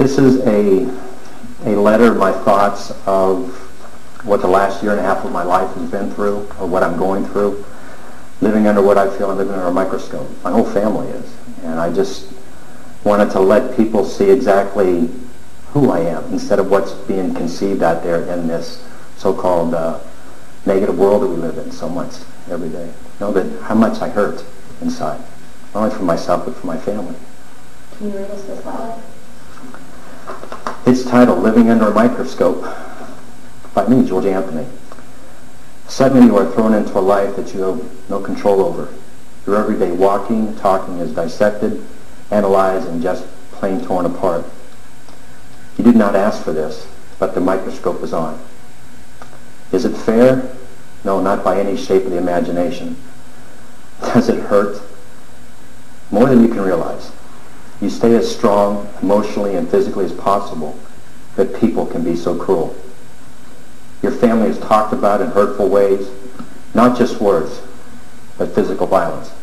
This is a letter of my thoughts of what the last year and a half of my life has been through, or what I'm going through, living under what I feel I'm living under a microscope. My whole family is. And I just wanted to let people see exactly who I am instead of what's being conceived out there in this so-called negative world that we live in so much every day. Know that how much I hurt inside, not only for myself but for my family. Can you read us this letter? It's titled Living Under a Microscope by me, George Anthony. Suddenly you are thrown into a life that you have no control over. Your everyday walking, talking is dissected, analyzed, and just plain torn apart. You did not ask for this, but the microscope is on. Is it fair? No, not by any shape of the imagination. Does it hurt? More than you can realize. You stay as strong emotionally and physically as possible, but people can be so cruel. Your family is talked about in hurtful ways, not just words, but physical violence.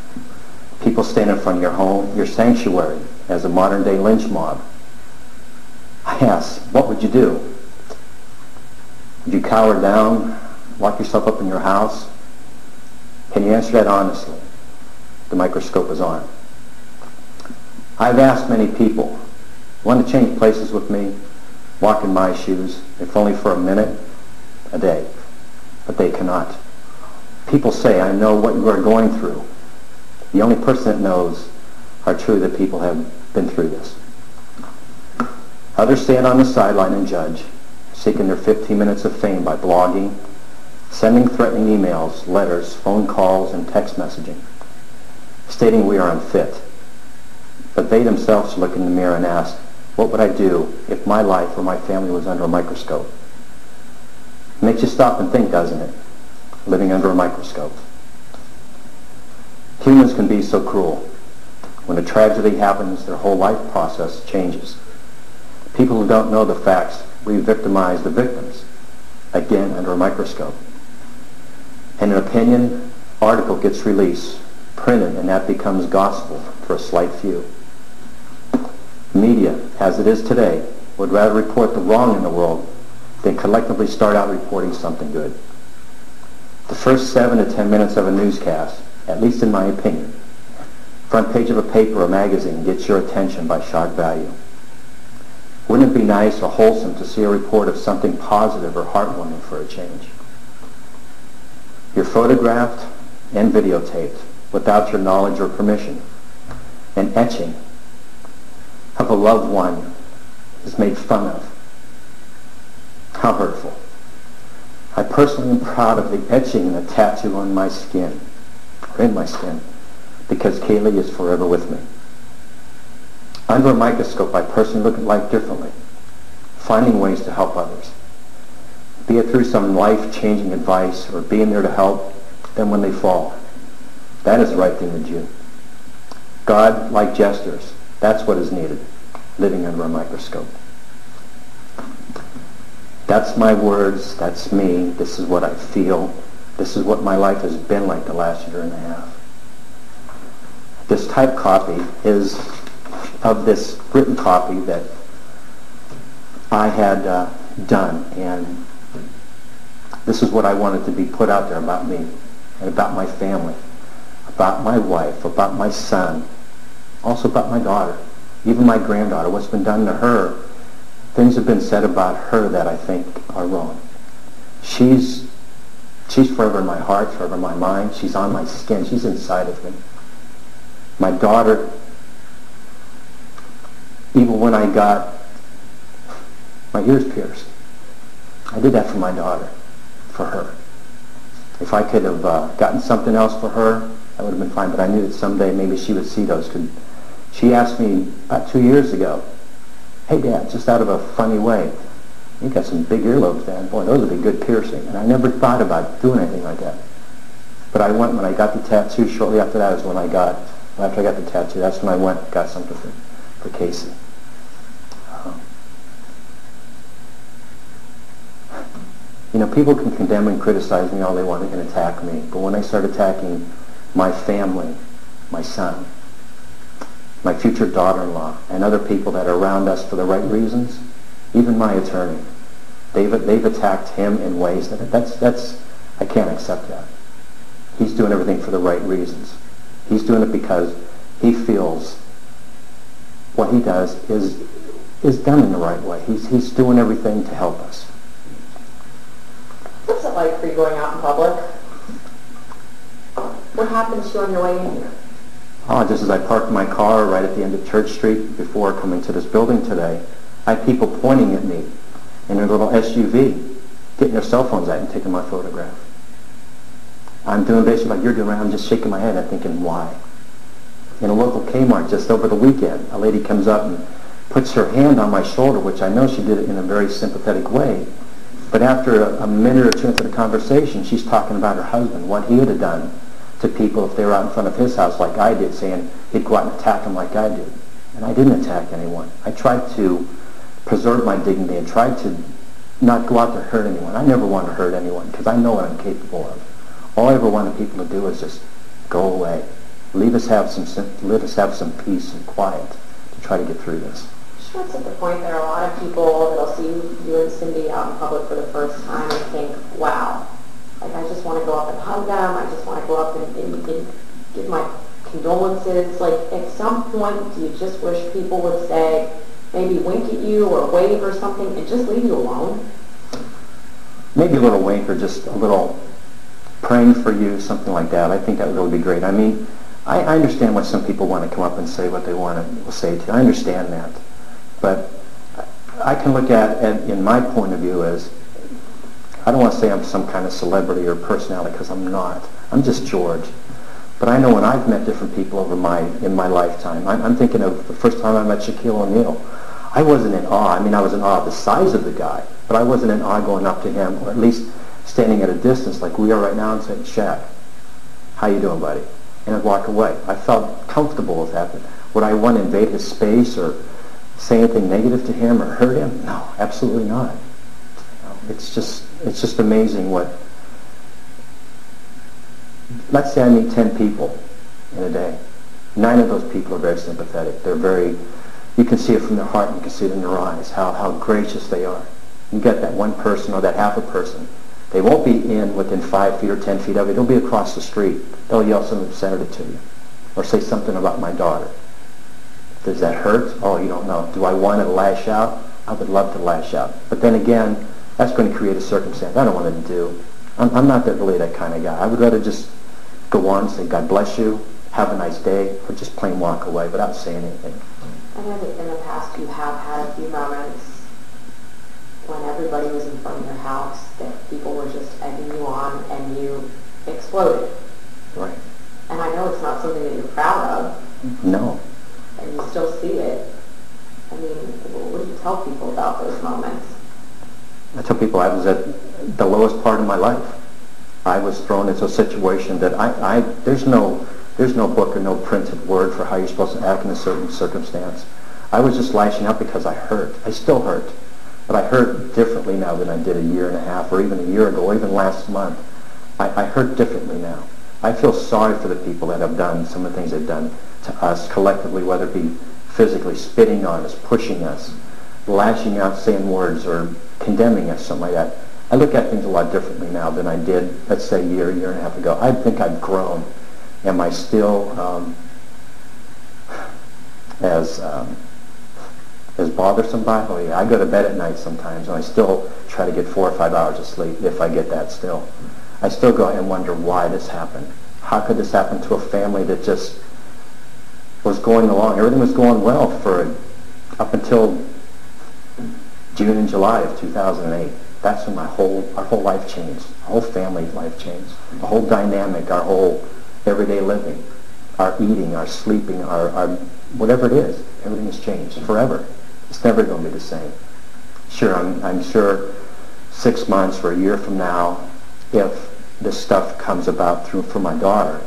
People stand in front of your home, your sanctuary, as a modern-day lynch mob. I ask, what would you do? Would you cower down, lock yourself up in your house? Can you answer that honestly? The microscope is on. I've asked many people, want to change places with me, walk in my shoes, if only for a minute, a day, but they cannot. People say, I know what you are going through. The only person that knows are truly the people who have been through this. Others stand on the sideline and judge, seeking their 15 minutes of fame by blogging, sending threatening emails, letters, phone calls, and text messaging, stating we are unfit. But they themselves look in the mirror and ask, what would I do if my life or my family was under a microscope? It makes you stop and think, doesn't it? Living under a microscope. Humans can be so cruel. When a tragedy happens, their whole life process changes. People who don't know the facts re-victimize the victims, again under a microscope. And an opinion article gets released, printed, and that becomes gospel for a slight few. Media, as it is today, would rather report the wrong in the world than collectively start out reporting something good. The first 7 to 10 minutes of a newscast, at least in my opinion, front page of a paper or magazine gets your attention by shock value. Wouldn't it be nice or wholesome to see a report of something positive or heartwarming for a change? You're photographed and videotaped without your knowledge or permission. An etching of a loved one is made fun of. How hurtful. I personally am proud of the etching and the tattoo on my skin, or in my skin, because Kaylee is forever with me. Under a microscope, I personally look at life differently, finding ways to help others, be it through some life-changing advice or being there to help them when they fall. That is the right thing to do. God-like gestures, that's what is needed, living under a microscope. That's my words, that's me, this is what I feel, this is what my life has been like the last year and a half. This typed copy is of this written copy that I had done, and this is what I wanted to be put out there about me and about my family, about my wife, about my son, also about my daughter, even my granddaughter, what's been done to her. Things have been said about her that I think are wrong. She's forever in my heart, forever in my mind. She's on my skin. She's inside of me. My daughter, even when I got my ears pierced, I did that for my daughter, for her. If I could have gotten something else for her, that would have been fine, but I knew that someday maybe she would see those. She asked me about 2 years ago, hey Dad, just out of a funny way, you got some big earlobes, Dad. Boy, those would be good piercing. And I never thought about doing anything like that. But I went when I got the tattoo. Shortly after that is when after I got the tattoo, that's when I went and got something for Casey. You know, people can condemn and criticize me all they want and attack me. But when they start attacking my family, my son, my future daughter-in-law, and other people that are around us for the right reasons, even my attorney, they've attacked him in ways that's I can't accept that. He's doing everything for the right reasons. He's doing it because he feels what he does is done in the right way. He's doing everything to help us. What's it like for you going out in public? What happens to you on your way in here? Oh, just as I parked my car right at the end of Church Street before coming to this building today, I had people pointing at me in their little SUV, getting their cell phones out and taking my photograph. I'm doing basically like you're doing, I'm just shaking my head. I'm thinking, why? In a local Kmart just over the weekend, a lady comes up and puts her hand on my shoulder, which I know she did it in a very sympathetic way. But after a minute or two into the conversation, she's talking about her husband, what he would have done to people if they were out in front of his house like I did, saying he'd go out and attack them like I did. And I didn't attack anyone. I tried to preserve my dignity and tried to not go out to hurt anyone. I never want to hurt anyone because I know what I'm capable of. All I ever wanted people to do is just go away. Let us have some peace and quiet to try to get through this. Sure, it's at the point there are a lot of people that'll see you and Cindy out in public for the first time and think, wow, like I just want to go up and hug them. I just want to go up and give my condolences. Like at some point, do you just wish people would say, maybe wink at you or wave or something and just leave you alone? Maybe a little wink or just a little praying for you, something like that. I think that would really be great. I mean, I understand why some people want to come up and say what they want to say to you. I understand that. But I can look at in my point of view as, I don't want to say I'm some kind of celebrity or personality because I'm not. I'm just George. But I know when I've met different people in my lifetime, I'm thinking of the first time I met Shaquille O'Neal. I wasn't in awe. I mean, I was in awe of the size of the guy, but I wasn't in awe going up to him, or at least standing at a distance like we are right now and saying, Shaq, how you doing, buddy? And I'd walk away. I felt comfortable with that. Would I want to invade his space or say anything negative to him or hurt him? No, absolutely not. It's just amazing what. Let's say I meet 10 people in a day. 9 of those people are very sympathetic. They're very. You can see it from their heart. And you can see it in their eyes. How gracious they are. You get that one person or that half a person. They won't be within 5 feet or 10 feet of you. They'll be across the street. They'll yell something sensitive to you, or say something about my daughter. Does that hurt? Oh, you don't know. Do I want to lash out? I would love to lash out. But then again, that's going to create a circumstance I don't want to do. I'm not really that kind of guy. I would rather just go on and say, God bless you, have a nice day, or just plain walk away without saying anything. I know that in the past you have had a few moments when everybody was in front of your house that people were just egging you on and you exploded. Right. And I know it's not something that you're proud of. No. And you still see it. I mean, what do you tell people about those moments? I tell people I was at the lowest part of my life. I was thrown into a situation that there's no book or no printed word for how you're supposed to act in a certain circumstance. I was just lashing out because I hurt. I still hurt. But I hurt differently now than I did a year and a half or even a year ago or even last month. I hurt differently now. I feel sorry for the people that have done some of the things they've done to us collectively, whether it be physically spitting on us, pushing us, lashing out, saying words, or condemning us, something like that. I look at things a lot differently now than I did, let's say, a year and a half ago. I think I've grown. Am I still as bothersome by? Oh yeah, I go to bed at night sometimes, and I still try to get 4 or 5 hours of sleep, if I get that still. I still go and wonder why this happened. How could this happen to a family that just was going along? Everything was going well up until June and July of 2008. That's when our whole life changed. Our whole family's life changed. The whole dynamic, our whole everyday living, our eating, our sleeping, our whatever it is, everything has changed forever. It's never going to be the same. Sure, I'm sure 6 months or a year from now, if this stuff comes about from my daughter,